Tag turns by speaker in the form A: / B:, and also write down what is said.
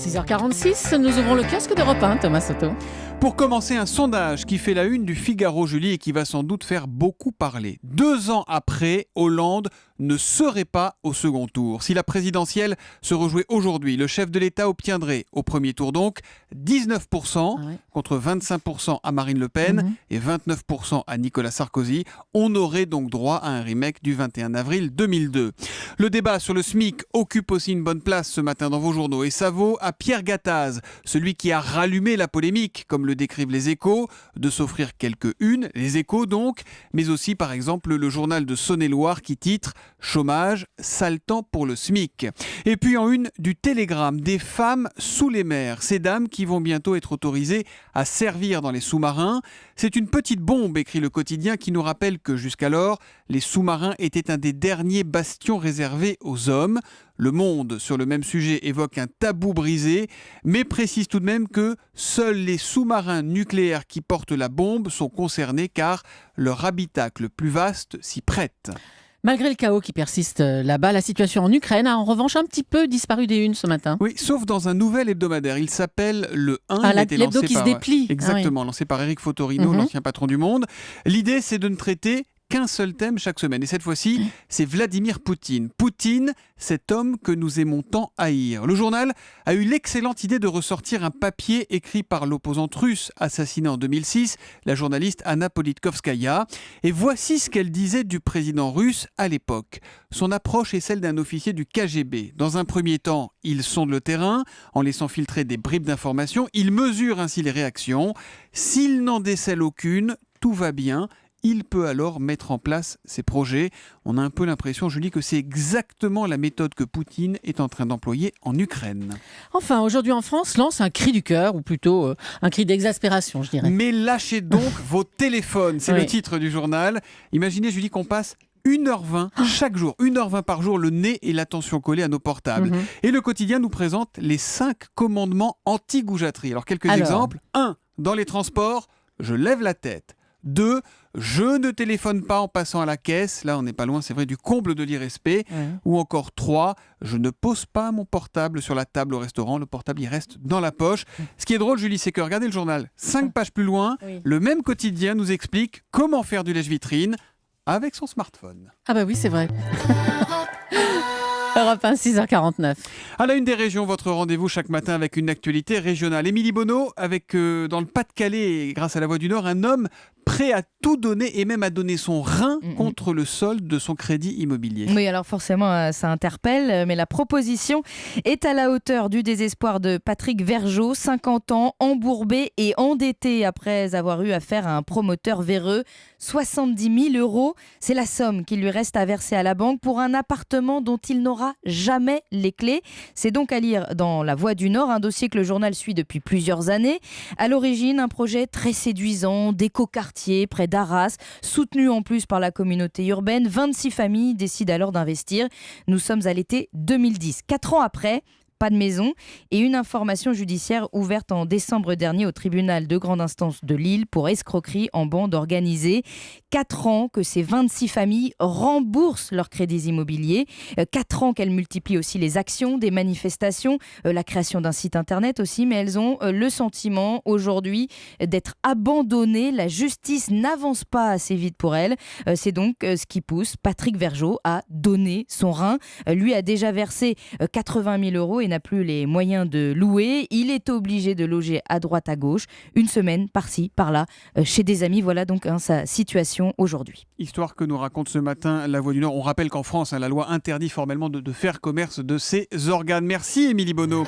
A: 6h46, nous ouvrons le kiosque d'Europe 1, Thomas Soto.
B: Pour commencer, un sondage qui fait la une du Figaro, Julie, et qui va sans doute faire beaucoup parler. 2 ans après, Hollande ne serait pas au second tour. Si la présidentielle se rejouait aujourd'hui, le chef de l'État obtiendrait, au premier tour donc, 19% contre 25% à Marine Le Pen et 29% à Nicolas Sarkozy. On aurait donc droit à un remake du 21 avril 2002. Le débat sur le SMIC occupe aussi une bonne place ce matin dans vos journaux et ça vaut à Pierre Gattaz, celui qui a rallumé la polémique, comme le décrivent les Échos, de s'offrir quelques unes, les Échos donc, mais aussi par exemple le journal de Saône-et-Loire qui titre « Chômage, sale temps pour le SMIC ». Et puis en une du Télégramme, des femmes sous les mers, ces dames qui vont bientôt être autorisées à servir dans les sous-marins. C'est une petite bombe, écrit le quotidien, qui nous rappelle que jusqu'alors, les sous-marins étaient un des derniers bastions réservés aux hommes. Le Monde, sur le même sujet, évoque un tabou brisé, mais précise tout de même que seuls les sous-marins nucléaires qui portent la bombe sont concernés car leur habitacle plus vaste s'y prête.
A: Malgré le chaos qui persiste là-bas, la situation en Ukraine a en revanche un petit peu disparu des unes ce matin.
B: Oui, sauf dans un nouvel hebdomadaire. Il s'appelle Le 1.
A: L'hebdo qui se déplie.
B: Exactement, lancé par Éric Fotorino, l'ancien patron du Monde. L'idée, c'est de ne traiter qu'un seul thème chaque semaine. Et cette fois-ci, c'est Vladimir Poutine. Poutine, cet homme que nous aimons tant haïr. Le journal a eu l'excellente idée de ressortir un papier écrit par l'opposante russe assassinée en 2006, la journaliste Anna Politkovskaya. Et voici ce qu'elle disait du président russe à l'époque. Son approche est celle d'un officier du KGB. Dans un premier temps, il sonde le terrain en laissant filtrer des bribes d'informations. Il mesure ainsi les réactions. S'il n'en décèle aucune, tout va bien. Il peut alors mettre en place ses projets. On a un peu l'impression, Julie, que c'est exactement la méthode que Poutine est en train d'employer en Ukraine.
A: Enfin, aujourd'hui en France, lance un cri du cœur, ou plutôt un cri d'exaspération, je dirais.
B: Mais lâchez donc vos téléphones, c'est le titre du journal. Imaginez, Julie, qu'on passe 1h20 chaque jour, 1h20 par jour, le nez et l'attention collés à nos portables. Et le quotidien nous présente les 5 commandements anti-goujaterie. Alors, quelques exemples. 1. Dans les transports, je lève la tête. 2. Je ne téléphone pas en passant à la caisse. Là, on n'est pas loin, c'est vrai, du comble de l'irrespect. Ou encore 3. Je ne pose pas mon portable sur la table au restaurant. Le portable, il reste dans la poche. Ce qui est drôle, Julie, c'est que, regardez le journal, 5 pages plus loin, le même quotidien nous explique comment faire du lèche-vitrine avec son smartphone.
A: Ah bah oui, c'est vrai. Europe 1, 6h49.
B: À la une des régions, votre rendez-vous chaque matin avec une actualité régionale. Émilie Bonneau, avec dans le Pas-de-Calais, grâce à La Voix du Nord, un homme prêt à tout donner et même à donner son rein contre le solde de son crédit immobilier.
C: Oui, alors forcément, ça interpelle, mais la proposition est à la hauteur du désespoir de Patrick Vergeot, 50 ans, embourbé et endetté après avoir eu affaire à un promoteur véreux. 70 000 €, c'est la somme qu'il lui reste à verser à la banque pour un appartement dont il n'aura jamais les clés. C'est donc à lire dans La Voix du Nord, un dossier que le journal suit depuis plusieurs années. À l'origine, un projet très séduisant, d'éco-quartier près d'Arras, soutenu en plus par la communauté urbaine. 26 familles décident alors d'investir. Nous sommes à l'été 2010. 4 ans après, pas de maison et une information judiciaire ouverte en décembre dernier au tribunal de grande instance de Lille pour escroquerie en bande organisée. 4 ans que ces 26 familles remboursent leurs crédits immobiliers. 4 ans qu'elles multiplient aussi les actions, des manifestations, la création d'un site internet aussi, mais elles ont le sentiment aujourd'hui d'être abandonnées. La justice n'avance pas assez vite pour elles. C'est donc ce qui pousse Patrick Vergeot à donner son rein. Lui a déjà versé 80 000 € et n'a plus les moyens de louer. Il est obligé de loger à droite à gauche, une semaine par-ci, par-là, chez des amis. Voilà donc sa situation aujourd'hui.
B: Histoire que nous raconte ce matin La Voix du Nord. On rappelle qu'en France, la loi interdit formellement de faire commerce de ces organes. Merci Émilie Bonneau.